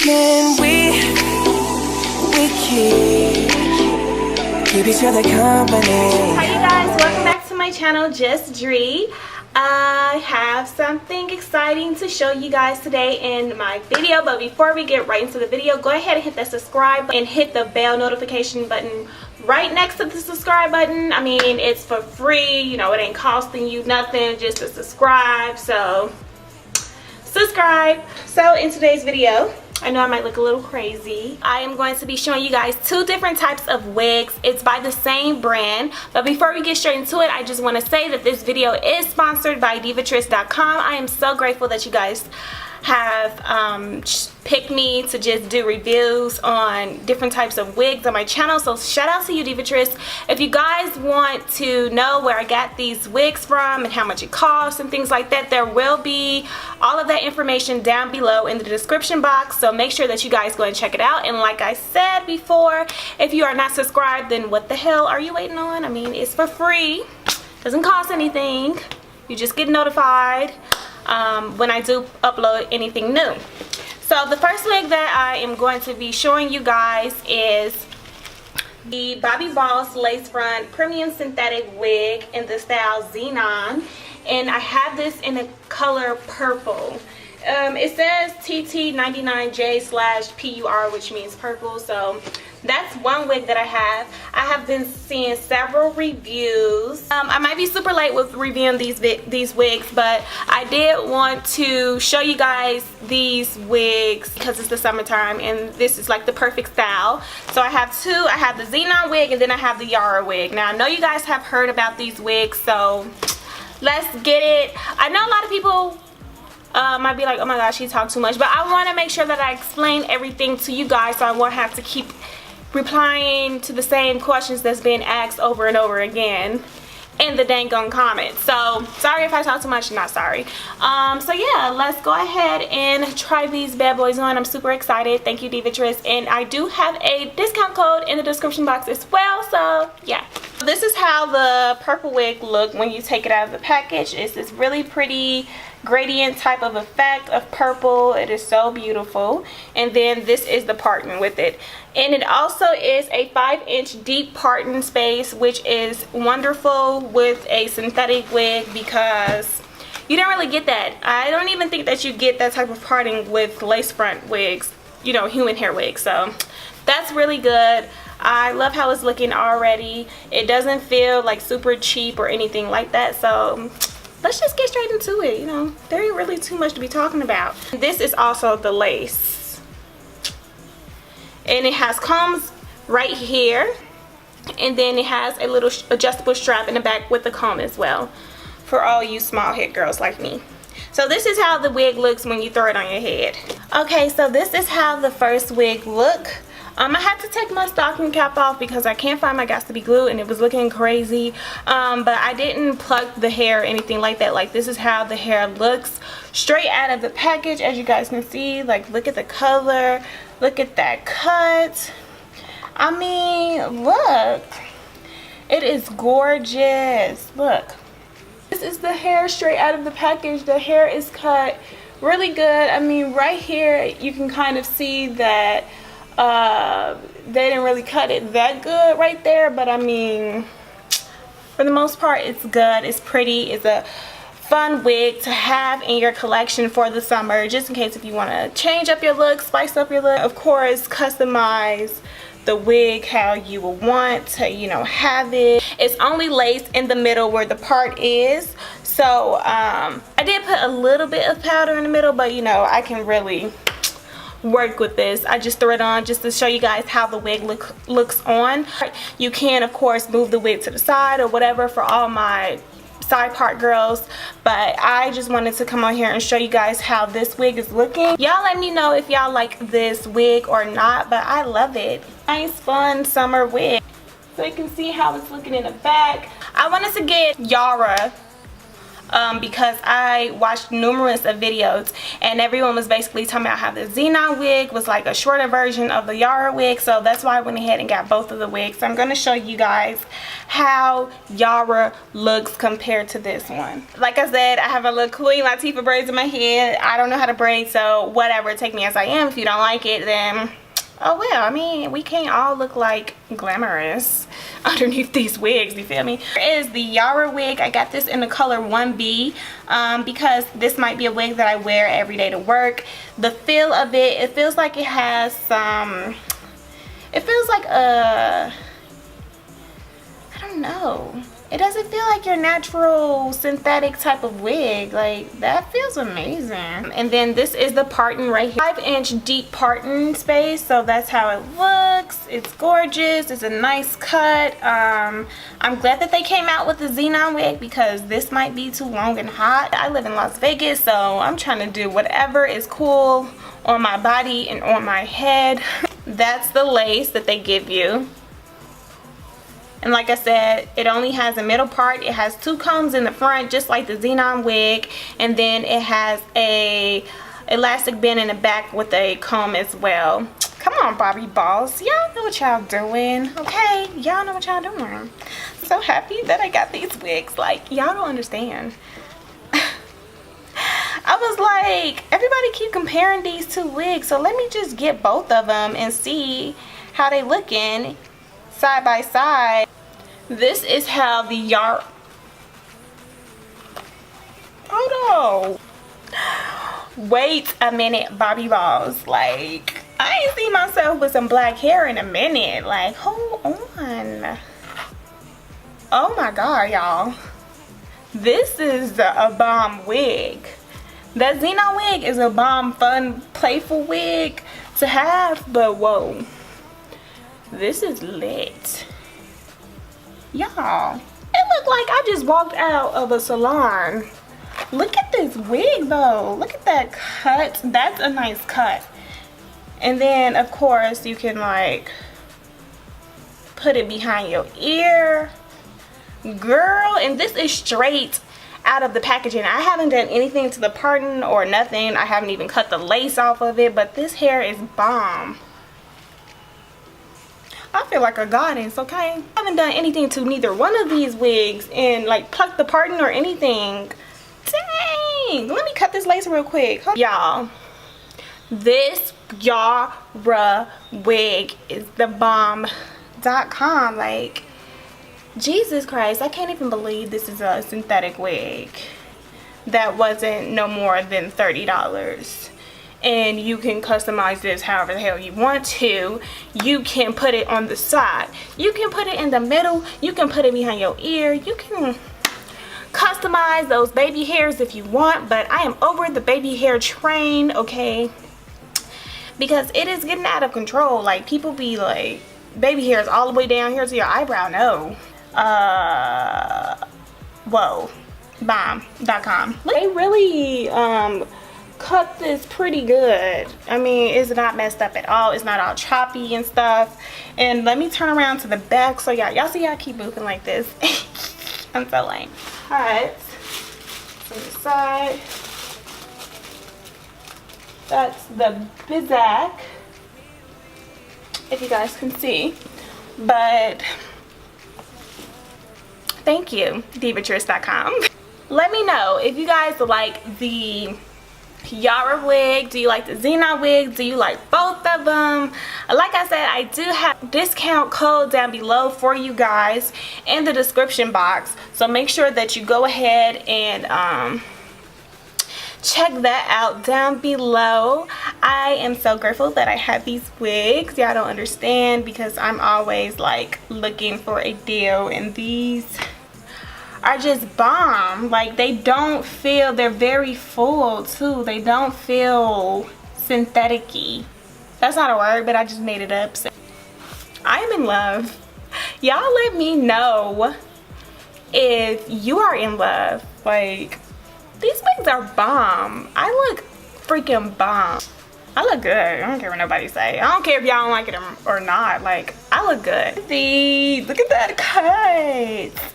can we keep each other company? Hi you guys, welcome back to my channel, Just Dree. I have something exciting to show you guys today in my video, but before we get right into the video, go ahead and hit that subscribe and hit the bell notification button right next to the subscribe button. I mean, it's for free, you know, it ain't costing you nothing just to subscribe, so subscribe. So in today's video, I know I might look a little crazy, I am going to be showing you guys two different types of wigs. It's by the same brand, but before we get straight into it, I just want to say that this video is sponsored by divatrice.com. I am so grateful that you guys have picked me to just do reviews on different types of wigs on my channel, so shout out to you, Divatrice. If you guys want to know where I got these wigs from and how much it costs and things like that, there will be all of that information down below in the description box, so make sure that you guys go and check it out. And like I said before, if you are not subscribed, then what the hell are you waiting on? I mean, it's for free, doesn't cost anything, you just get notified when I do upload anything new. So the first wig that I am going to be showing you guys is the Bobbi Boss lace front premium synthetic wig in the style Xenon, and I have this in a color purple. It says TT99J/PUR, which means purple, so that's one wig that I have. I have been seeing several reviews. I might be super late with reviewing these wigs, but I did want to show you guys these wigs because it's the summertime and this is like the perfect style. So I have two. I have the Xenon wig and then I have the Yara wig. Now I know you guys have heard about these wigs, so let's get it. I know a lot of people might be like, oh my gosh, she talked too much, but I want to make sure that I explain everything to you guys so I won't have to keep replying to the same questions that's being asked over and over again in the dang on comments. So sorry if I talk too much, not sorry. So yeah, let's go ahead and try these bad boys on. I'm super excited. Thank you, Divatrice, and I do have a discount code in the description box as well, so yeah. This is how the purple wig look when you take it out of the package. It's this really pretty gradient type of effect of purple. It is so beautiful. And then this is the parting with it, and it also is a 5-inch deep parting space, which is wonderful with a synthetic wig because you don't really get that. I don't even think that you get that type of parting with lace front wigs, you know, human hair wigs, so that's really good. I love how it's looking already. It doesn't feel like super cheap or anything like that, so let's just get straight into it. You know, there ain't really too much to be talking about. This is also the lace, and it has combs right here, and then it has a little adjustable strap in the back with the comb as well for all you small head girls like me. So this is how the wig looks when you throw it on your head. Okay, so this is how the first wig look. I had to take my stocking cap off because I can't find my Got2b glue and it was looking crazy, but I didn't pluck the hair or anything like that. Like, this is how the hair looks straight out of the package, as you guys can see. Like, look at the color, look at that cut. I mean, look, it is gorgeous. Look, this is the hair straight out of the package. The hair is cut really good. I mean, right here you can kind of see that they didn't really cut it that good right there, but I mean, for the most part, it's good. It's pretty. It's a fun wig to have in your collection for the summer, just in case if you want to change up your look, spice up your look. Of course, customize the wig how you will want to, you know, have it. It's only lace in the middle where the part is, so I did put a little bit of powder in the middle, but you know, I can really work with this. I just threw it on just to show you guys how the wig looks on. You can of course move the wig to the side or whatever for all my side part girls, but I just wanted to come on here and show you guys how this wig is looking. Y'all let me know if y'all like this wig or not, but I love it. Nice fun summer wig. So you can see how it's looking in the back. I wanted to get Yara because I watched numerous of videos and everyone was basically talking about how the Xenon wig was like a shorter version of the Yara wig. So that's why I went ahead and got both of the wigs. So I'm going to show you guys how Yara looks compared to this one. Like I said, I have a little Queen Latifah braids in my head. I don't know how to braid, so whatever, take me as I am. If you don't like it, then oh well. I mean, we can't all look like glamorous underneath these wigs, you feel me? Here is the Yara wig. I got this in the color 1B because this might be a wig that I wear every day to work. The feel of it, it feels like it has some, it feels like a, I don't know. It doesn't feel like your natural synthetic type of wig. Like, that feels amazing. And then this is the parting right here. 5-inch deep parting space. So that's how it looks. It's gorgeous. It's a nice cut. I'm glad that they came out with the Xenon wig because this might be too long and hot. I live in Las Vegas, so I'm trying to do whatever is cool on my body and on my head. That's the lace that they give you. And like I said, it only has a middle part. It has 2 combs in the front, just like the Xenon wig. And then it has a elastic band in the back with a comb as well. Come on, Bobbi balls. Y'all know what y'all doing, okay? Y'all know what y'all doing. I'm so happy that I got these wigs. Like, y'all don't understand. I was like, everybody keep comparing these 2 wigs. So let me just get both of them and see how they looking side by side. This is how the Yara, hold on, wait a minute, Bobbi balls. Like, I ain't seen myself with some black hair in a minute. Like, hold on. Oh my god, y'all, this is a bomb wig. That Xenon wig is a bomb, fun, playful wig to have, but whoa, this is lit. Y'all, it looked like I just walked out of a salon. Look at this wig though. Look at that cut. That's a nice cut. And then of course you can like put it behind your ear, girl. And this is straight out of the packaging. I haven't done anything to the parting or nothing. I haven't even cut the lace off of it, but this hair is bomb. I feel like a goddess, okay? I haven't done anything to neither one of these wigs and like plucked the parting or anything. Dang! Let me cut this lace real quick. Y'all, this Yara wig is the bomb.com. Like, Jesus Christ, I can't even believe this is a synthetic wig that wasn't no more than $30. And you can customize this however the hell you want to. You can put it on the side, you can put it in the middle, you can put it behind your ear, you can customize those baby hairs if you want. But I am over the baby hair train, okay, because it is getting out of control. Like, people be like, baby hairs all the way down here to your eyebrow. No. Whoa, bomb.com. They really cut this pretty good. I mean, it's not messed up at all. It's not all choppy and stuff. And let me turn around to the back so y'all see how I keep moving like this. I'm so lame. Alright, on the side, that's the back, if you guys can see. But thank you, divatress.com. Let me know if you guys like the Yara wig. Do you like the Xenon wig? Do you like both of them? Like I said, I do have discount code down below for you guys in the description box, so make sure that you go ahead and check that out down below. I am so grateful that I have these wigs. Y'all don't understand, because I'm always like looking for a deal, and these are just bomb. Like, they don't feel, they're very full too. They don't feel synthetic-y. That's not a word, but I just made it up. So I am in love. Y'all let me know if you are in love. Like, these wigs are bomb. I look freaking bomb. I look good. I don't care what nobody say. I don't care if y'all don't like it or not. Like, I look good. See, look at that cut.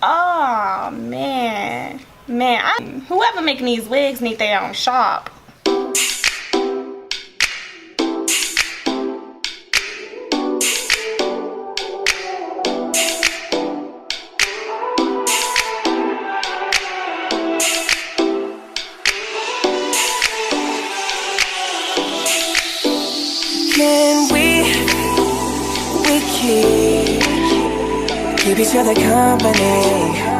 Oh man, Man, whoever making these wigs need their own shop. Can we keep each other company?